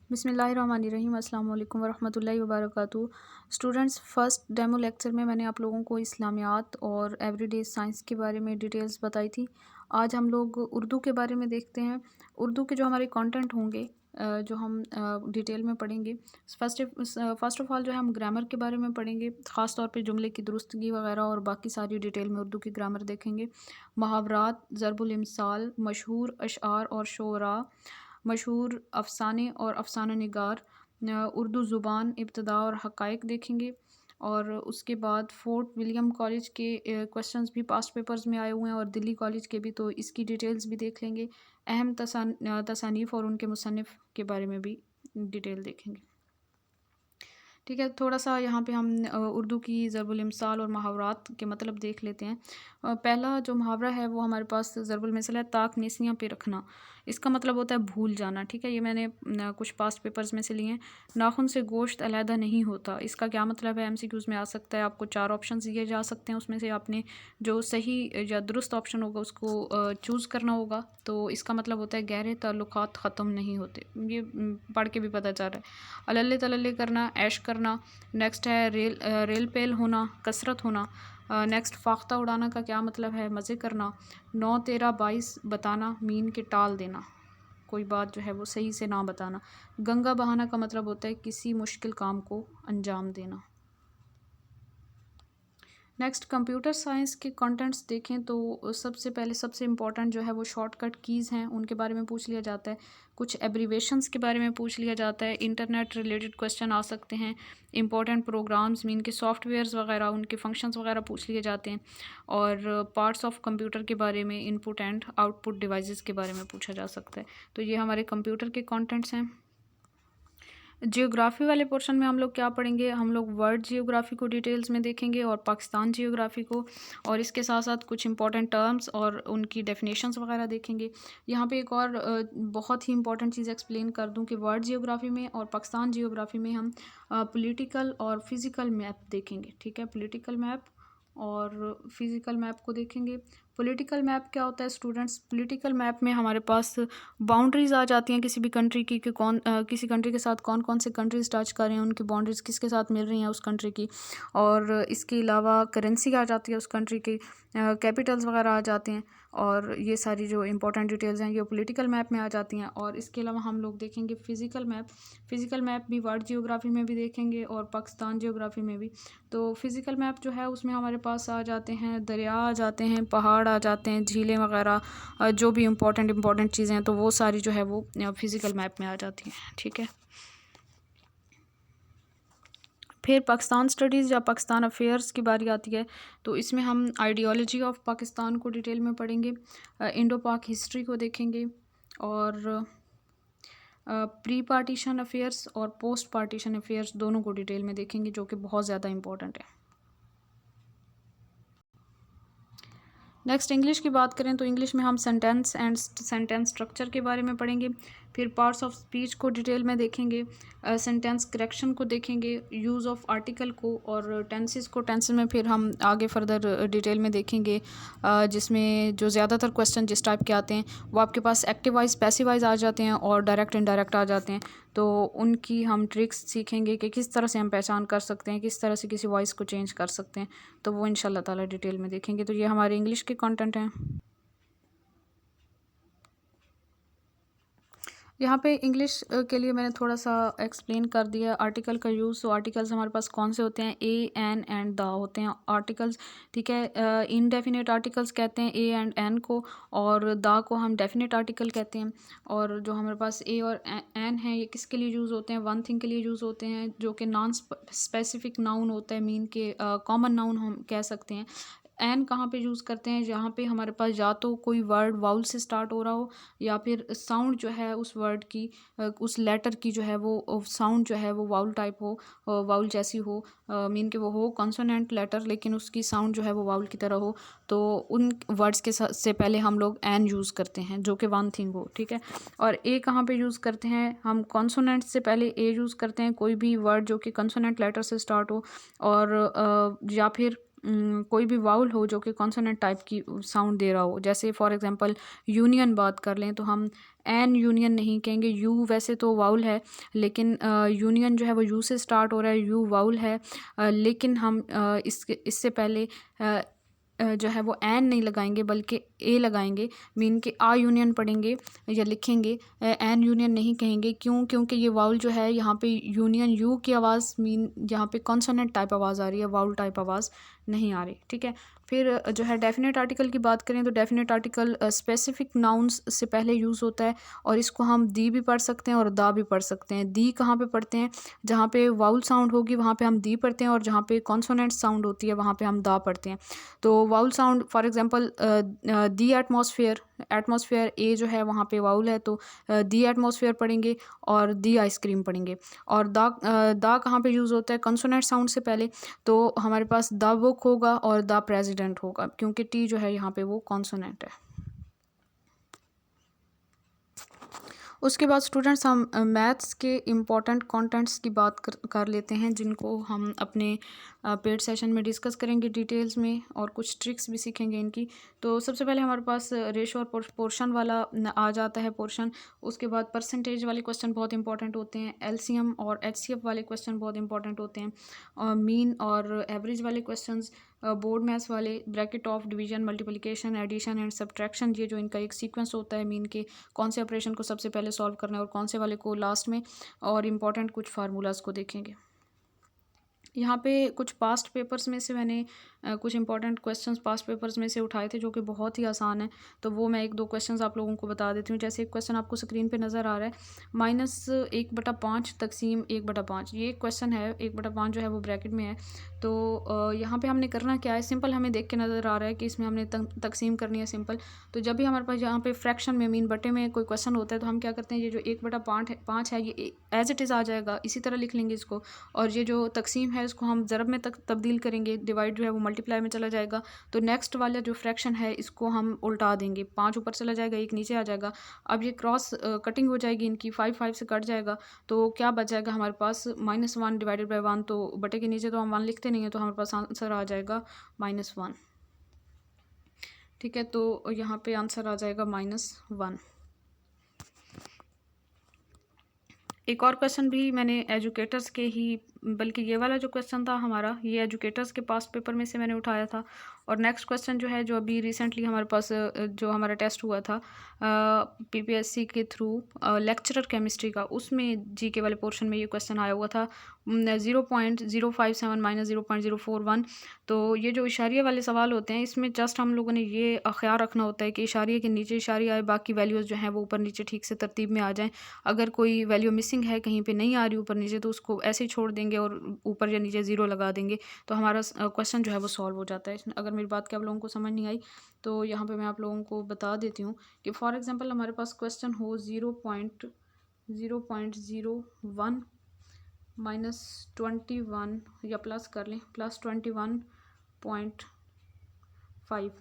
बिस्मिल्लाहिर्रहमानिर्रहीम अस्सलाम वालेकुम वरहमतुल्लाहि वबरकातुहू। स्टूडेंट्स, फ़र्स्ट डेमो लेक्चर में मैंने आप लोगों को इस्लामियात और एवरीडे साइंस के बारे में डिटेल्स बताई थी। आज हम लोग उर्दू के बारे में देखते हैं। उर्दू के जो हमारे कंटेंट होंगे, जो हम डिटेल में पढ़ेंगे। फ़र्स्ट ऑफ़ ऑल जो है हम ग्रामर के बारे में पढ़ेंगे, ख़ास तौर पे जुमले की दुरुस्तगी वगैरह, और बाकी सारी डिटेल में उर्दू की ग्रामर देखेंगे। मुहावरात, ज़रबुल इम्साल, मशहूर अशआर और शुअरा, मशहूर अफ़साने और अफ़साना निगार, उर्दू ज़ुबान, इब्तिदा और हक़ाइक़ देखेंगे। और उसके बाद फ़ोर्ट विलियम कॉलेज के क्वेश्चंस भी पास्ट पेपर्स में आए हुए हैं, और दिल्ली कॉलेज के भी, तो इसकी डिटेल्स भी देख लेंगे। अहम तसानीफ़ और उनके मुसन्निफ़ के बारे में भी डिटेल देखेंगे। ठीक है, थोड़ा-सा यहाँ पे हम उर्दू की ज़रबुल इम्साल और मुहावरात के मतलब देख लेते हैं। पहला जो मुहावरा है वो हमारे पास ज़रबुल मिसल है, ताक नेसियाँ पे रखना। इसका मतलब होता है भूल जाना। ठीक है, ये मैंने कुछ पास्ट पेपर्स में से लिए हैं। नाख़ून से गोश्त अलहदा नहीं होता, इसका क्या मतलब है? एमसीक्यूज़ में आ सकता है। आपको 4 ऑप्शंस दिए जा सकते हैं, उसमें से आपने जो सही या दुरुस्त ऑप्शन होगा उसको चूज़ करना होगा। तो इसका मतलब होता है गहरे ताल्लुकात ख़त्म नहीं होते। ये पढ़ के भी पता चल रहा है। अल्ले तल्ले करना, ऐश करना। नेक्स्ट है रेल पेल होना, कसरत होना। नेक्स्ट फ़ाख्ता उड़ाना का क्या मतलब है? मज़े करना। 9 13 22 बताना, मीन के टाल देना, कोई बात जो है वो सही से ना बताना। गंगा बहाना का मतलब होता है किसी मुश्किल काम को अंजाम देना। नेक्स्ट कंप्यूटर साइंस के कंटेंट्स देखें तो सबसे पहले सबसे इम्पॉर्टेंट जो है वो शॉर्टकट कीज़ हैं, उनके बारे में पूछ लिया जाता है। कुछ एब्रीवेशंस के बारे में पूछ लिया जाता है। इंटरनेट रिलेटेड क्वेश्चन आ सकते हैं। इंपॉर्टेंट प्रोग्राम्स मीन के सॉफ्टवेयर्स वगैरह, उनके फंक्शंस वगैरह पूछ लिए जाते हैं। और पार्ट्स ऑफ कंप्यूटर के बारे में, इनपुट एंड आउटपुट डिवाइसेस के बारे में पूछा जा सकता है। तो ये हमारे कंप्यूटर के कॉन्टेंट्स हैं। जियोग्राफ़ी वाले पोर्शन में हम लोग क्या पढ़ेंगे? हम लोग वर्ल्ड जियोग्राफ़ी को डिटेल्स में देखेंगे, और पाकिस्तान जियोग्राफ़ी को, और इसके साथ साथ कुछ इंपॉर्टेंट टर्म्स और उनकी डेफिनेशंस वगैरह देखेंगे। यहाँ पे एक और बहुत ही इंपॉर्टेंट चीज़ एक्सप्लेन कर दूँ कि वर्ल्ड जियोग्राफ़ी में और पाकिस्तान जियोग्राफ़ी में हम पॉलिटिकल और फिज़िकल मैप देखेंगे। ठीक है, पॉलिटिकल मैप और फिज़िकल मैप को देखेंगे। पॉलिटिकल मैप क्या होता है स्टूडेंट्स? पॉलिटिकल मैप में हमारे पास बाउंड्रीज़ आ जाती हैं किसी भी कंट्री की, कि किसी कंट्री के साथ कौन कौन से कंट्रीज़ टच कर रहे हैं, उनकी बाउंड्रीज़ किसके साथ मिल रही हैं उस कंट्री की। और इसके अलावा करेंसी आ जाती है उस कंट्री की, कैपिटल्स वगैरह आ जाते हैं, और ये सारी जो इंपॉर्टेंट डिटेल्स हैं ये पॉलिटिकल मैप में आ जाती हैं। और इसके अलावा हम लोग देखेंगे फ़िज़िकल मैप। फ़िज़िकल मैप भी वर्ल्ड जियोग्राफ़ी में भी देखेंगे और पाकिस्तान जियोग्राफ़ी में भी। तो फ़िज़िकल मैप जो है उसमें हमारे पास आ जाते हैं दरिया, आ जाते हैं पहाड़, आ जाते हैं झीलें वगैरह, जो भी इम्पोर्टेंट चीज़ें हैं तो वो सारी जो है वो फ़िज़िकल मैप में आ जाती हैं। ठीक है, फिर पाकिस्तान स्टडीज़ या पाकिस्तान अफेयर्स की बारी आती है। तो इसमें हम आइडियोलॉजी ऑफ पाकिस्तान को डिटेल में पढ़ेंगे, इंडो पाक हिस्ट्री को देखेंगे, और प्री पार्टीशन अफेयर्स और पोस्ट पार्टीशन अफेयर्स दोनों को डिटेल में देखेंगे, जो कि बहुत ज़्यादा इंपॉर्टेंट है। नेक्स्ट इंग्लिश की बात करें तो इंग्लिश में हम सेंटेंस एंड सेंटेंस स्ट्रक्चर के बारे में पढ़ेंगे। फिर पार्ट्स ऑफ स्पीच को डिटेल में देखेंगे, सेंटेंस करेक्शन को देखेंगे, यूज़ ऑफ आर्टिकल को, और टेंसेस को। टेंसेस में फिर हम आगे फर्दर डिटेल में देखेंगे, जिसमें जो ज़्यादातर क्वेश्चन जिस टाइप के आते हैं वो आपके पास एक्टिव वाइज, पैसिव वाइज आ जाते हैं, और डायरेक्ट इनडायरेक्ट आ जाते हैं। तो उनकी हम ट्रिक्स सीखेंगे कि किस तरह से हम पहचान कर सकते हैं, किस तरह से किसी वॉइस को चेंज कर सकते हैं। तो वो इंशाल्लाह ताला डिटेल में देखेंगे। तो ये हमारे इंग्लिश के कंटेंट हैं। यहाँ पे इंग्लिश के लिए मैंने थोड़ा सा एक्सप्लेन कर दिया आर्टिकल का यूज़। तो आर्टिकल्स हमारे पास कौन से होते हैं? ए, एन एंड द होते हैं आर्टिकल्स। ठीक है, इनडेफिनेट आर्टिकल्स कहते हैं ए एंड एन को, और द को हम डेफिनेट आर्टिकल कहते हैं। और जो हमारे पास ए और एन है, ये किसके लिए यूज़ होते हैं? वन थिंग के लिए यूज़ होते हैं, जो कि नॉन स्पेसिफिक नाउन होता है, मीन के कॉमन नाउन हम कह सकते हैं। एन कहाँ पे यूज़ करते हैं? जहाँ पे हमारे पास या तो कोई वर्ड वाउल से स्टार्ट हो रहा हो, या फिर साउंड जो है उस वर्ड की, उस लेटर की जो है वो साउंड जो है वो वाउल टाइप हो, वाउल जैसी हो, मीन के वो हो कॉन्सोनेंट लेटर, लेकिन उसकी साउंड जो है वो वाउल की तरह हो। तो उन वर्ड्स के से पहले हम लोग एन यूज़ करते हैं, जो कि वन थिंग हो। ठीक है, और ए कहाँ पे यूज़ करते हैं? हम कॉन्सोनेंट से पहले ए यूज़ करते हैं, कोई भी वर्ड जो कि कॉन्सोनेंट लेटर से स्टार्ट हो, और या फिर कोई भी वाउल हो जो कि कॉन्सोनेंट टाइप की साउंड दे रहा हो। जैसे फॉर एग्जांपल यूनियन बात कर लें तो हम एन यूनियन नहीं कहेंगे। यू वैसे तो वाउल है, लेकिन यूनियन जो है वो यू से स्टार्ट हो रहा है, यू वाउल है, लेकिन हम इससे पहले जो है वो एन नहीं लगाएंगे बल्कि ए लगाएंगे, मीन के आ यूनियन पढ़ेंगे या लिखेंगे, एन यूनियन नहीं कहेंगे। क्यों? क्योंकि ये वाउल जो है यहाँ पे यूनियन यू की आवाज़, मीन यहाँ पे कॉन्सोनेंट टाइप आवाज़ आ रही है, वाउल टाइप आवाज़ नहीं आ रही। ठीक है, फिर जो है डेफिनेट आर्टिकल की बात करें तो डेफिनेट आर्टिकल स्पेसिफिक नाउन्स से पहले यूज़ होता है, और इसको हम दी भी पढ़ सकते हैं और दा भी पढ़ सकते हैं। दी कहाँ पे पढ़ते हैं? जहाँ पे वाउल साउंड होगी वहाँ पे हम दी पढ़ते हैं, और जहाँ पे कॉन्सोनेंट साउंड होती है वहाँ पे हम दा पढ़ते हैं। तो vowel sound for example the atmosphere, atmosphere A जो है वहाँ पे वाउल है, तो दी एटमॉस्फेयर पढ़ेंगे और दी आइसक्रीम पढ़ेंगे। और दा कहाँ पे यूज़ होता है? कंसोनेंट साउंड से पहले, तो हमारे पास द बुक होगा और द प्रेसिडेंट होगा, क्योंकि टी जो है यहाँ पे वो कॉन्सोनेंट है। उसके बाद स्टूडेंट्स हम मैथ्स के इम्पॉर्टेंट कंटेंट्स की बात कर लेते हैं, जिनको हम अपने पेड सेशन में डिस्कस करेंगे डिटेल्स में, और कुछ ट्रिक्स भी सीखेंगे इनकी। तो सबसे पहले हमारे पास रेशो और पोर्शन वाला आ जाता है पोर्शन। उसके बाद परसेंटेज वाले क्वेश्चन बहुत इंपॉर्टेंट होते हैं, एलसीएम और एचसीएफ वाले क्वेश्चन बहुत इंपॉर्टेंट होते हैं, और मीन और एवरेज वाले क्वेश्चंस, बोर्ड मैथ्स वाले, bracket of, division, multiplication, addition and subtraction, ये जो इनका एक सीक्वेंस होता है, मीन के कौन से ऑपरेशन को सबसे पहले सॉल्व करना है और कौन से वाले को लास्ट में, और इम्पॉर्टेंट कुछ फार्मूलाज को देखेंगे। यहाँ पे कुछ पास्ट पेपर्स में से मैंने कुछ इंपॉर्टेंट क्वेश्चंस पास्ट पेपर्स में से उठाए थे जो कि बहुत ही आसान है, तो वो मैं एक दो क्वेश्चंस आप लोगों को बता देती हूँ। जैसे एक क्वेश्चन आपको स्क्रीन पे नज़र आ रहा है, -1/5 तकसीम 1/5, ये क्वेश्चन है। 1/5 जो है वो ब्रैकेट में है, तो यहाँ पे हमने करना क्या है? सिंपल हमें देख के नज़र आ रहा है कि इसमें हमने तकसीम करनी है सिंपल। तो जब भी हमारे पास यहाँ पे फ्रैक्शन में, मीन बटे में कोई क्वेश्चन होता है, तो हम क्या करते हैं, ये जो 1/5 है ये एज इट इज़ आ जाएगा, इसी तरह लिख लेंगे इसको, और ये जो तकसीम है इसको हम ज़रब में तब्दील करेंगे, डिवाइड जो है वो मल्टीप्लाई में चला जाएगा। तो नेक्स्ट वाला जो फ्रैक्शन है इसको हम उल्टा देंगे, 5 ऊपर चला जाएगा, 1 नीचे आ जाएगा। अब ये क्रॉस कटिंग हो जाएगी इनकी, 5 से कट जाएगा, तो क्या बच जाएगा हमारे पास? -1 डिवाइडेड बाई 1, तो बटे के नीचे तो हम 1 लिखते नहीं हैं, तो हमारे पास आंसर आ जाएगा -1। ठीक है, तो यहाँ पे आंसर आ जाएगा -1। एक और क्वेश्चन भी मैंने एजुकेटर्स के ही, बल्कि ये वाला जो क्वेश्चन था हमारा, ये एजुकेटर्स के पास पेपर में से मैंने उठाया था। और नेक्स्ट क्वेश्चन जो है, जो अभी रिसेंटली हमारे पास जो हमारा टेस्ट हुआ था पीपीएससी के थ्रू लेक्चरर केमिस्ट्री का, उसमें जीके वाले पोर्शन में ये क्वेश्चन आया हुआ था 0.057 - 0.041। तो ये जो इशारिया वाले सवाल होते हैं, इसमें जस्ट हम लोगों ने ये ख्याल रखना होता है कि इशारिया के नीचे इशारिया आए, बाकी वैल्यूज़ जो हैं वो ऊपर नीचे ठीक से तरतीब में आ जाएं। अगर कोई वैल्यू मिसिंग है, कहीं पे नहीं आ रही ऊपर नीचे, तो उसको ऐसे ही छोड़ देंगे और ऊपर या नीचे 0 लगा देंगे, तो हमारा क्वेश्चन जो है वो सॉल्व हो जाता है। अगर मेरी बात के आप लोगों को समझ नहीं आई, तो यहाँ पे मैं आप लोगों को बता देती हूँ कि फॉर एग्जांपल हमारे पास क्वेश्चन हो 0.01 -21, या प्लस कर लें +21.5।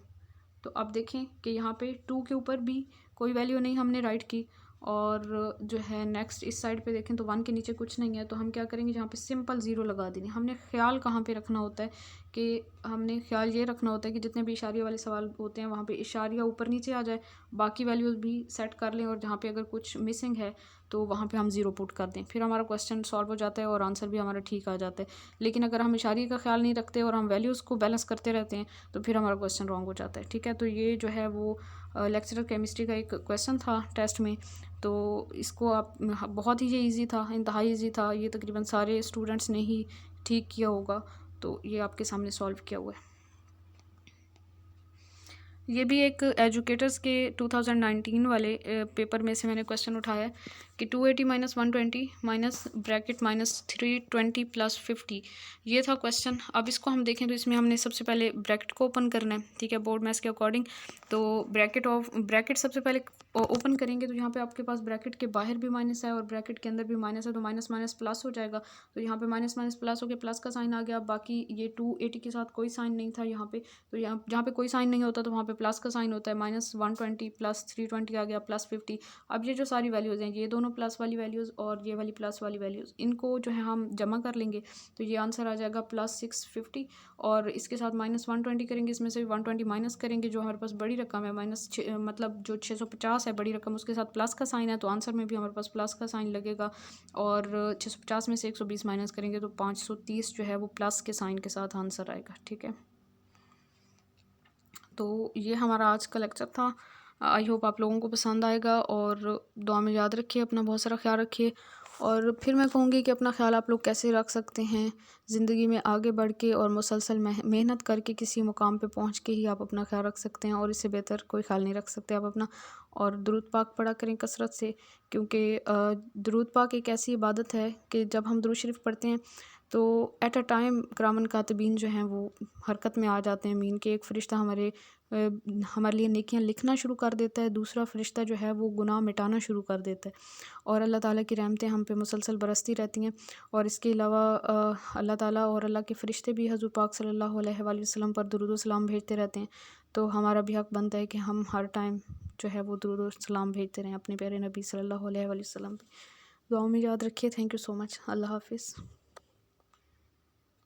तो अब देखें कि यहाँ पे 2 के ऊपर भी कोई वैल्यू नहीं हमने राइट की, और जो है नेक्स्ट इस साइड पे देखें तो 1 के नीचे कुछ नहीं है, तो हम क्या करेंगे, जहाँ पे सिंपल 0 लगा देंगे। हमने ख्याल कहाँ पे रखना होता है कि हमने ख्याल ये रखना होता है कि जितने भी इशारिया वाले सवाल होते हैं वहाँ पे इशारिया ऊपर नीचे आ जाए, बाकी वैल्यूज़ भी सेट कर लें, और जहाँ पे अगर कुछ मिसिंग है तो वहाँ पे हम 0 पुट कर दें, फिर हमारा क्वेश्चन सॉल्व हो जाता है और आंसर भी हमारा ठीक आ जाता है। लेकिन अगर हम इशारिया का ख्याल नहीं रखते और हम वैल्यूज़ को बैलेंस करते रहते हैं, तो फिर हमारा क्वेश्चन रॉन्ग हो जाता है। ठीक है, तो ये जो है वो लेक्चरर केमिस्ट्री का एक क्वेश्चन था टेस्ट में, तो इसको आप बहुत ही ये ईजी था, इंतहाई ईजी था, ये तकरीबन सारे स्टूडेंट्स ने ही ठीक किया होगा, तो ये आपके सामने सॉल्व किया हुआ है। ये भी एक एजुकेटर्स के 2019 वाले पेपर में से मैंने क्वेश्चन उठाया है कि 280 - 120 माइनस ब्रैकेट -320 + 50, ये था क्वेश्चन। अब इसको हम देखें तो इसमें हमने सबसे पहले ब्रैकेट को ओपन करना है, ठीक है, बोर्ड मैथ्स के अकॉर्डिंग। तो ब्रैकेट सबसे पहले ओपन करेंगे, तो यहाँ पे आपके पास ब्रैकेट के बाहर भी माइनस है और ब्रैकेट के अंदर भी माइनस है, तो माइनस माइनस प्लस हो जाएगा। तो यहाँ पे माइनस माइनस प्लस हो गया, प्लस का साइन आ गया। बाकी ये 280 के साथ कोई साइन नहीं था यहाँ पे, तो यहाँ जहाँ पे कोई साइन नहीं होता तो वहाँ पे प्लस का साइन होता है। -120 + 320 आ गया, +50। अब ये जो सारी वैल्यूज़ हैं, ये दोनों प्लस वाली वैल्यूज़ और ये वाली प्लस वाली वैल्यूज़, इनको जो है हम जमा कर लेंगे, तो ये आंसर आ जाएगा +650। और इसके साथ -120 करेंगे, इसमें से 120 माइनस करेंगे, जो हमारे पास बड़ी रकम है मतलब जो 650 50 है बड़ी रकम, उसके साथ प्लस का साइन है तो आंसर में भी हमारे पास प्लस का साइन लगेगा। और 650 में से 120 माइनस करेंगे तो 530 जो है वो प्लस के साइन के साथ आंसर आएगा। ठीक है, तो ये हमारा आज का लेक्चर था। आई होप आप लोगों को पसंद आएगा, और दुआ में याद रखिए, अपना बहुत सारा ख्याल रखिए। और फिर मैं कहूँगी कि अपना ख्याल आप लोग कैसे रख सकते हैं ज़िंदगी में आगे बढ़ के, और मुसलसल मेहनत करके किसी मुकाम पे पहुँच के ही आप अपना ख्याल रख सकते हैं, और इससे बेहतर कोई ख्याल नहीं रख सकते आप अपना। और दुरूद पाक पढ़ा करें कसरत से, क्योंकि दुरूद पाक एक ऐसी इबादत है कि जब हम दुरूद शरीफ पढ़ते हैं तो एट अ टाइम किरामन कातिबीन जो हैं वो हरकत में आ जाते हैं। मीन के एक फ़रिश्ता हमारे लिए नेकियां लिखना शुरू कर देता है, दूसरा फ़रिश्ता जो है वो गुनाह मिटाना शुरू कर देता है, और अल्लाह ताला की रहमतें हम पे मुसलसल बरसती रहती हैं। और इसके अलावा अल्लाह ताला और अल्लाह के फ़रिश्ते भी हज़रत पाक सल्लल्लाहु अलैहि वसल्लम पर दुरूद व सलाम भेजते रहते हैं। तो हमारा भी हक़ बनता है कि हम हर टाइम जो है वो दुरूद व सलाम भेजते रहें अपने प्यारे नबी सल्लल्लाहु अलैहि वसल्लम पे। दुआओं में याद रखिए। Thank you so much. अल्लाह हाफ़िज़।